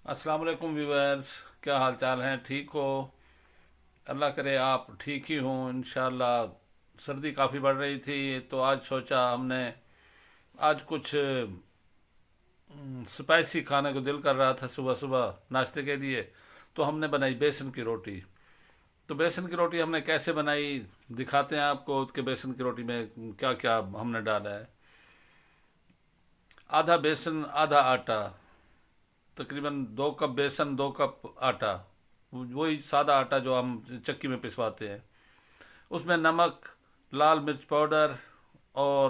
अस्सलाम वालेकुम व्यूअर्स, क्या हाल चाल हैं? ठीक हो? अल्लाह करे आप ठीक ही हों इंशाल्लाह। सर्दी काफ़ी बढ़ रही थी तो आज सोचा हमने आज कुछ स्पाइसी खाने को दिल कर रहा था सुबह सुबह नाश्ते के लिए। तो हमने बनाई बेसन की रोटी। तो बेसन की रोटी हमने कैसे बनाई दिखाते हैं आपको कि बेसन की रोटी में क्या क्या हमने डाला है। आधा बेसन आधा आटा, तकरीबन 2 कप बेसन 2 कप आटा, वही सादा आटा जो हम चक्की में पिसवाते हैं। उसमें नमक, लाल मिर्च पाउडर और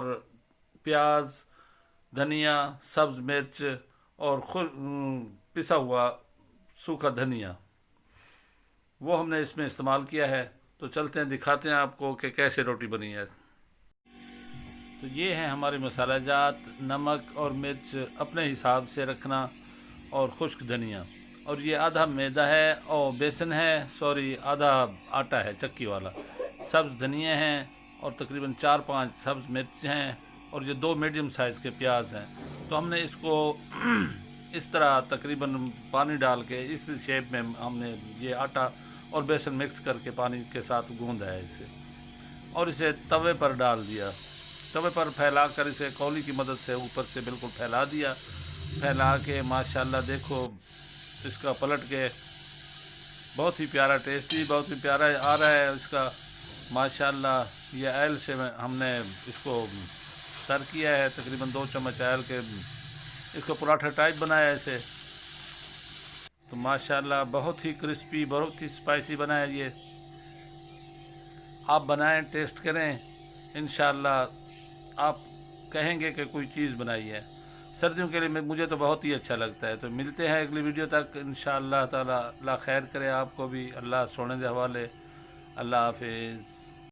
प्याज, धनिया, सब्ज़ मिर्च और खुद पिसा हुआ सूखा धनिया, वो हमने इसमें इस्तेमाल किया है। तो चलते हैं दिखाते हैं आपको कि कैसे रोटी बनी है। तो ये हैं हमारे मसाला जात। नमक और मिर्च अपने हिसाब से रखना और खुश्क धनिया। और ये आधा मैदा है और बेसन है, सॉरी आधा आटा है चक्की वाला। सब्ज़ धनिया हैं और तकरीबन 4-5 सब्ज़ मिर्च हैं और ये 2 मीडियम साइज़ के प्याज हैं। तो हमने इसको इस तरह तकरीबन पानी डाल के इस शेप में हमने ये आटा और बेसन मिक्स करके पानी के साथ गूंदा है इसे, और इसे तवे पर डाल दिया। तवे पर फैला कर इसे कौली की मदद से ऊपर से बिल्कुल फैला दिया। फैला के माशाल्लाह देखो इसका पलट के बहुत ही प्यारा टेस्टी, बहुत ही प्यारा आ रहा है इसका माशाल्लाह। ये ऑयल से हमने इसको सर्व किया है, तकरीबन 2 चम्मच ऑयल के इसको पराठा टाइप बनाया है इसे। तो माशाल्लाह बहुत ही क्रिस्पी, बहुत ही स्पाइसी बना है ये। आप बनाएं, टेस्ट करें, इंशाल्लाह आप कहेंगे कि कोई चीज़ बनाई है। सर्दियों के लिए मुझे तो बहुत ही अच्छा लगता है। तो मिलते हैं अगली वीडियो तक इंशाअल्लाह ताला। अल्लाह खैर करे आपको भी, अल्लाह सोने दे हवाले। अल्लाह हाफिज़।